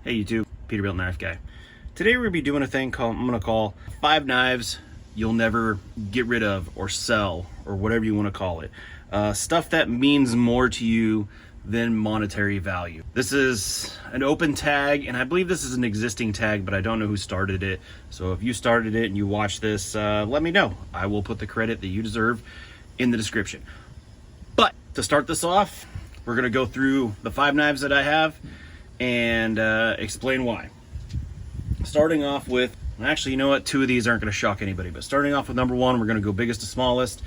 Hey YouTube, Peterbilt Knife Guy. Today we're going to be doing a thing I'm going to call 5 knives you'll never get rid of or sell or whatever you want to call it. Stuff that means more to you than monetary value. This is an open tag, and I believe this is an existing tag, but I don't know who started it. So if you started it and you watch this, let me know. I will put the credit that you deserve in the description. But to start this off, we're going to go through the 5 knives that I have and explain why. Starting off with, actually, you know what? 2 of these aren't going to shock anybody, but starting off with number 1, we're going to go biggest to smallest,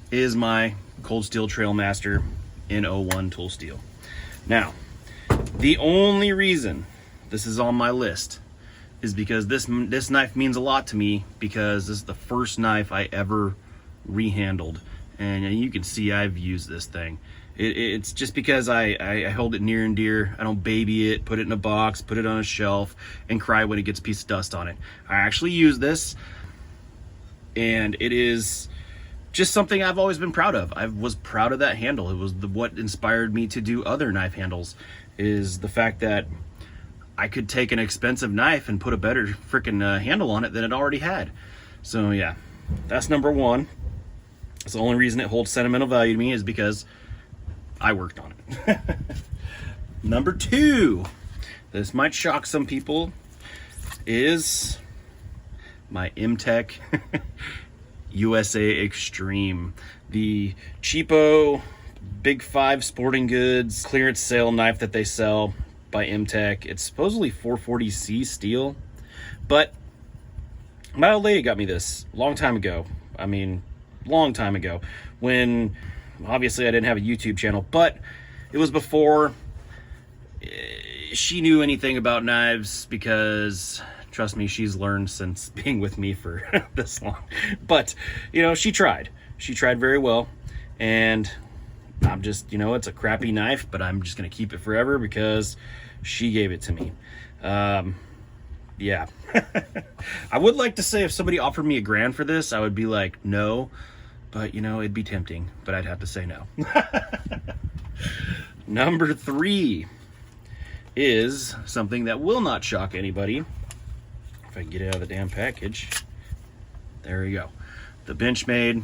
is my Cold Steel Trailmaster in 01 tool steel. Now, the only reason this is on my list is because this knife means a lot to me, because this is the first knife I ever rehandled, and you can see I've used this thing. It's just because I hold it near and dear. I don't baby it, put it in a box, put it on a shelf, and cry when it gets a piece of dust on it. I actually use this, and it is just something I've always been proud of. I was proud of that handle. It was what inspired me to do other knife handles, is the fact that I could take an expensive knife and put a better freaking handle on it than it already had. So yeah, that's number 1. It's the only reason it holds sentimental value to me, is because I worked on it. Number 2, this might shock some people, is my M-Tech USA Extreme, the cheapo Big 5 Sporting Goods clearance sale knife that they sell by M-Tech. It's supposedly 440C steel, but my old lady got me this a long time ago. I mean, long time ago, when obviously I didn't have a YouTube channel, but it was before she knew anything about knives, because trust me, she's learned since being with me for this long. But you know, she tried very well, and I'm just, you know, it's a crappy knife, but I'm just gonna keep it forever because she gave it to me. Yeah. I would like to say if somebody offered me $1,000 for this, I would be like, no. But, you know, it'd be tempting, but I'd have to say no. Number 3 is something that will not shock anybody. If I can get it out of the damn package. There we go. The Benchmade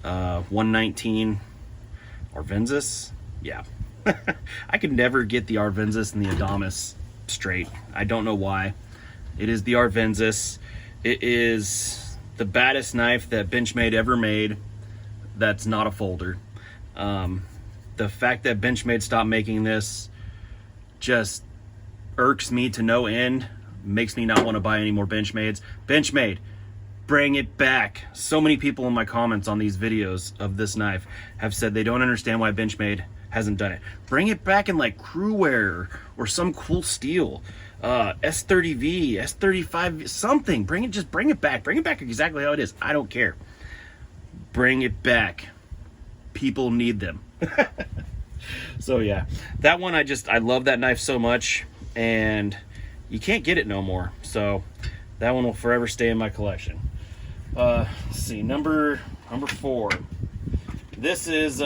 119 Arvensis. Yeah. I could never get the Arvensis and the Adamas straight. I don't know why. It is the Arvensis. It is the baddest knife that Benchmade ever made that's not a folder. The fact that Benchmade stopped making this just irks me to no end, makes me not want to buy any more Benchmades. Benchmade, bring it back. So many people in my comments on these videos of this knife have said they don't understand why Benchmade hasn't done it. Bring it back in like Crewwear or some cool steel. S30V, S35, something. Just bring it back. Bring it back exactly how it is. I don't care. Bring it back. People need them. So yeah, that one, I love that knife so much, and you can't get it no more. So that one will forever stay in my collection. Let's see, number 4. This is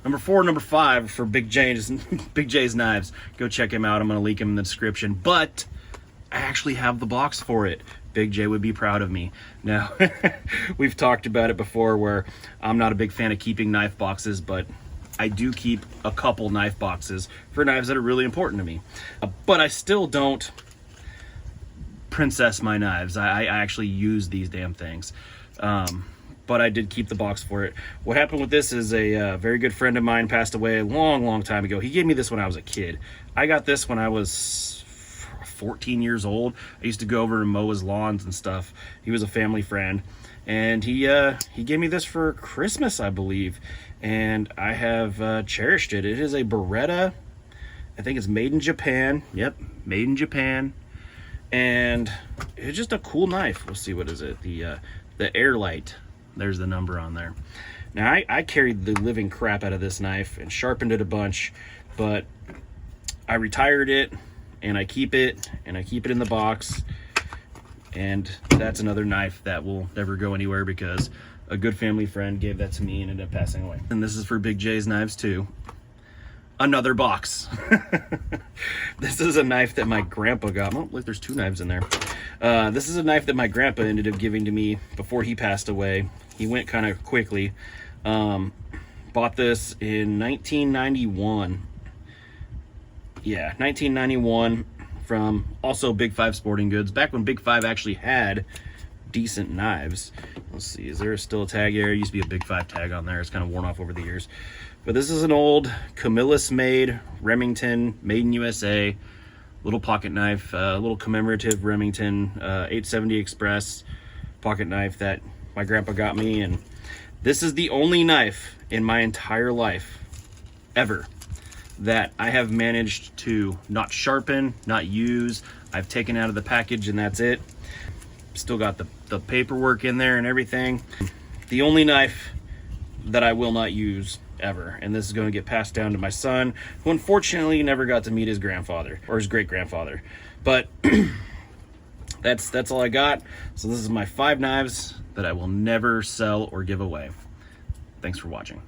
number 4, number 5 for Big J's Knives. Go check him out. I'm going to link him in the description. But I actually have the box for it. Big J would be proud of me. Now, we've talked about it before, where I'm not a big fan of keeping knife boxes, but I do keep a couple knife boxes for knives that are really important to me. But I still don't princess my knives. I actually use these damn things. But I did keep the box for it. What happened with this is a very good friend of mine passed away a long time ago. He gave me this when I was a kid. I got this when I was 14 years old. I used to go over and mow his lawns and stuff. He was a family friend, and he gave me this for Christmas, I believe, and I have cherished it. It is a Beretta. I think it's made in Japan. Yep, made in Japan, and it's just a cool knife. We'll see, what is it? The Airlight. There's the number on there. Now, I carried the living crap out of this knife and sharpened it a bunch, but I retired it, and I keep it, and I keep it in the box, and that's another knife that will never go anywhere because a good family friend gave that to me and ended up passing away. And this is for Big J's Knives too. another box. This is a knife that my grandpa got. Oh, look, there's 2 knives in there. This is a knife that my grandpa ended up giving to me before he passed away. He went kind of quickly. Bought this in 1991. Yeah, 1991 from also Big 5 Sporting Goods, back when Big 5 actually had decent knives. Let's see, is there still a tag here? There used to be a Big 5 tag on there. It's kind of worn off over the years. But this is an old Camillus made Remington, made in USA, little pocket knife, little commemorative Remington 870 Express pocket knife that my grandpa got me. And this is the only knife in my entire life ever that I have managed to not sharpen, not use. I've taken out of the package and that's it. Still got the paperwork in there and everything. The only knife that I will not use ever, and this is going to get passed down to my son, who unfortunately never got to meet his grandfather or his great-grandfather. But that's all I got. So this is my 5 knives that I will never sell or give away. Thanks for watching.